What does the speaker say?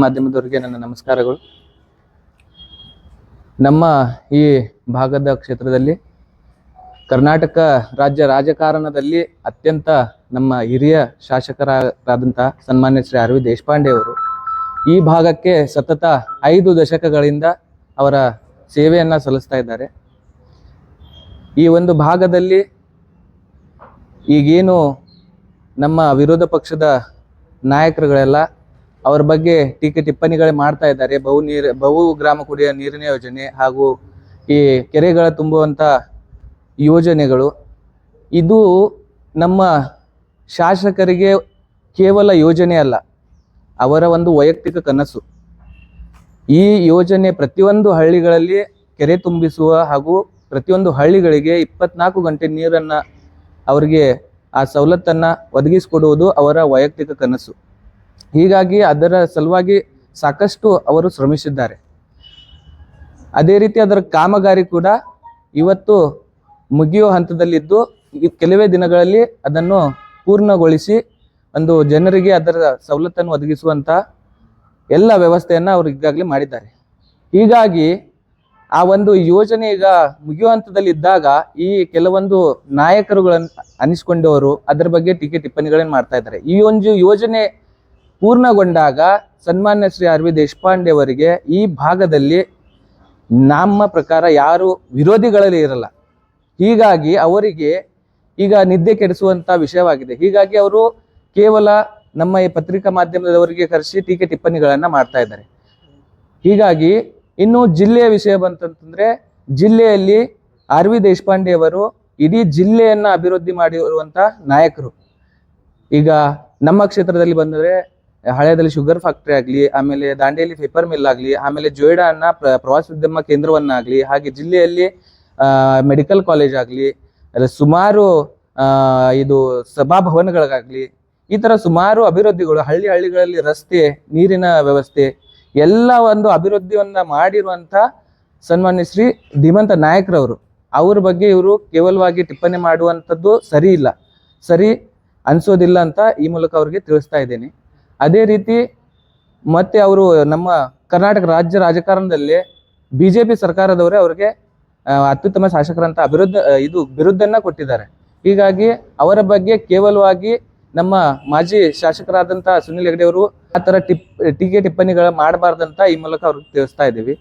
ಮಾಧ್ಯಮದವರಿಗೆ ನನ್ನ ನಮಸ್ಕಾರಗಳು. ನಮ್ಮ ಈ ಭಾಗದ ಕ್ಷೇತ್ರದಲ್ಲಿ ಕರ್ನಾಟಕ ರಾಜ್ಯ ರಾಜಕಾರಣದಲ್ಲಿ ಅತ್ಯಂತ ನಮ್ಮ ಹಿರಿಯ ಶಾಸಕರಾದಂಥ ಸನ್ಮಾನ್ಯ ಶ್ರೀ ಆರ್ ವಿ ದೇಶಪಾಂಡೆ ಅವರು ಈ ಭಾಗಕ್ಕೆ ಸತತ 5 ದಶಕಗಳಿಂದ ಅವರ ಸೇವೆಯನ್ನು ಸಲ್ಲಿಸ್ತಾ ಇದ್ದಾರೆ. ಈ ಒಂದು ಭಾಗದಲ್ಲಿ ಈಗೇನು ನಮ್ಮ ವಿರೋಧ ಪಕ್ಷದ ನಾಯಕರುಗಳೆಲ್ಲ ಅವರ ಬಗ್ಗೆ ಟೀಕೆ ಟಿಪ್ಪಣಿಗಳು ಮಾಡ್ತಾ ಇದ್ದಾರೆ. ಬಹು ಗ್ರಾಮ ಕುಡಿಯುವ ನೀರಿನ ಯೋಜನೆ ಹಾಗೂ ಈ ಕೆರೆಗಳ ತುಂಬುವಂಥ ಯೋಜನೆಗಳು, ಇದು ನಮ್ಮ ಶಾಸಕರಿಗೆ ಕೇವಲ ಯೋಜನೆ ಅಲ್ಲ, ಅವರ ಒಂದು ವೈಯಕ್ತಿಕ ಕನಸು. ಈ ಯೋಜನೆ ಪ್ರತಿಯೊಂದು ಹಳ್ಳಿಗಳಲ್ಲಿ ಕೆರೆ ತುಂಬಿಸುವ ಹಾಗೂ ಪ್ರತಿಯೊಂದು ಹಳ್ಳಿಗಳಿಗೆ 24 ಗಂಟೆ ನೀರನ್ನು ಅವರಿಗೆ ಆ ಸವಲತ್ತನ್ನು ಒದಗಿಸಿಕೊಡುವುದು ಅವರ ವೈಯಕ್ತಿಕ ಕನಸು. ಹೀಗಾಗಿ ಅದರ ಸಲುವಾಗಿ ಸಾಕಷ್ಟು ಅವರು ಶ್ರಮಿಸಿದ್ದಾರೆ. ಅದೇ ರೀತಿ ಅದರ ಕಾಮಗಾರಿ ಕೂಡ ಇವತ್ತು ಮುಗಿಯುವ ಹಂತದಲ್ಲಿದ್ದು ಕೆಲವೇ ದಿನಗಳಲ್ಲಿ ಅದನ್ನು ಪೂರ್ಣಗೊಳಿಸಿ ಒಂದು ಜನರಿಗೆ ಅದರ ಸವಲತ್ತನ್ನು ಒದಗಿಸುವಂಥ ಎಲ್ಲ ವ್ಯವಸ್ಥೆಯನ್ನು ಅವರು ಈಗಾಗಲೇ ಮಾಡಿದ್ದಾರೆ. ಹೀಗಾಗಿ ಆ ಒಂದು ಯೋಜನೆ ಈಗ ಮುಗಿಯುವ ಹಂತದಲ್ಲಿದ್ದಾಗ ಈ ಕೆಲವೊಂದು ನಾಯಕರುಗಳನ್ನು ಅನಿಸ್ಕೊಂಡವರು ಅದರ ಬಗ್ಗೆ ಟೀಕೆ ಟಿಪ್ಪಣಿಗಳನ್ನು ಮಾಡ್ತಾ ಇದ್ದಾರೆ. ಈ ಒಂದು ಯೋಜನೆ ಪೂರ್ಣಗೊಂಡಾಗ ಸನ್ಮಾನ್ಯ ಶ್ರೀ ಆರ್ ವಿ ದೇಶಪಾಂಡೆ ಅವರಿಗೆ ಈ ಭಾಗದಲ್ಲಿ ನಮ್ಮ ಪ್ರಕಾರ ಯಾರು ವಿರೋಧಿಗಳಲ್ಲಿ ಇರಲ್ಲ. ಹೀಗಾಗಿ ಅವರಿಗೆ ಈಗ ನಿದ್ದೆ ಕೆಡಿಸುವಂಥ ವಿಷಯವಾಗಿದೆ. ಹೀಗಾಗಿ ಅವರು ಕೇವಲ ನಮ್ಮ ಈ ಪತ್ರಿಕಾ ಮಾಧ್ಯಮದವರಿಗೆ ಕರೆಸಿ ಟೀಕೆ ಟಿಪ್ಪಣಿಗಳನ್ನು ಮಾಡ್ತಾ ಇದ್ದಾರೆ. ಹೀಗಾಗಿ ಇನ್ನು ಜಿಲ್ಲೆಯ ವಿಷಯ ಬಂತಂತಂದರೆ, ಜಿಲ್ಲೆಯಲ್ಲಿ ಆರ್ ವಿ ದೇಶಪಾಂಡೆ ಅವರು ಇಡೀ ಜಿಲ್ಲೆಯನ್ನು ಅಭಿವೃದ್ಧಿ ಮಾಡಿರುವಂಥ ನಾಯಕರು. ಈಗ ನಮ್ಮ ಕ್ಷೇತ್ರದಲ್ಲಿ ಬಂದರೆ ಹಳೆಯದಲ್ಲಿ ಶುಗರ್ ಫ್ಯಾಕ್ಟ್ರಿ ಆಗಲಿ, ಆಮೇಲೆ ದಾಂಡೇಲಿ ಪೇಪರ್ ಮಿಲ್ ಆಗಲಿ, ಆಮೇಲೆ ಜೋಯಿಡಾನ ಪ್ರವಾಸೋದ್ಯಮ ಕೇಂದ್ರವನ್ನಾಗಲಿ, ಹಾಗೆ ಜಿಲ್ಲೆಯಲ್ಲಿ ಮೆಡಿಕಲ್ ಕಾಲೇಜ್ ಆಗಲಿ, ಸುಮಾರು ಇದು ಸಭಾಭವನಗಳಿಗಾಗಲಿ, ಈ ಥರ ಸುಮಾರು ಅಭಿವೃದ್ಧಿಗಳು, ಹಳ್ಳಿಗಳಲ್ಲಿ ರಸ್ತೆ, ನೀರಿನ ವ್ಯವಸ್ಥೆ ಎಲ್ಲ ಒಂದು ಅಭಿವೃದ್ಧಿಯನ್ನು ಮಾಡಿರುವಂಥ ಸನ್ಮಾನ್ಯ ಶ್ರೀ ಧೀಮಂತ ನಾಯಕರವರು. ಅವ್ರ ಬಗ್ಗೆ ಇವರು ಕೇವಲವಾಗಿ ಟಿಪ್ಪಣಿ ಮಾಡುವಂಥದ್ದು ಸರಿ ಅನಿಸೋದಿಲ್ಲ ಅಂತ ಈ ಮೂಲಕ ಅವ್ರಿಗೆ ತಿಳಿಸ್ತಾ ಇದ್ದೇನೆ. ಅದೇ ರೀತಿ ಮತ್ತೆ ಅವರು ನಮ್ಮ ಕರ್ನಾಟಕ ರಾಜ್ಯ ರಾಜಕಾರಣದಲ್ಲಿ BJP ಸರ್ಕಾರದವರೇ ಅವರಿಗೆ ಅತ್ಯುತ್ತಮ ಶಾಸಕರಂತ ಬಿರುದನ್ನು ಕೊಟ್ಟಿದ್ದಾರೆ. ಹೀಗಾಗಿ ಅವರ ಬಗ್ಗೆ ಕೇವಲವಾಗಿ ನಮ್ಮ ಮಾಜಿ ಶಾಸಕರಾದಂಥ ಸುನಿಲ್ ಹೆಗಡೆ ಅವರು ಆ ಥರ ಟೀಕೆ ಟಿಪ್ಪಣಿಗಳು ಮಾಡಬಾರ್ದಂತ ಈ ಮೂಲಕ ಅವ್ರಿಗೆ ತಿಳಿಸ್ತಾ ಇದ್ದೀವಿ.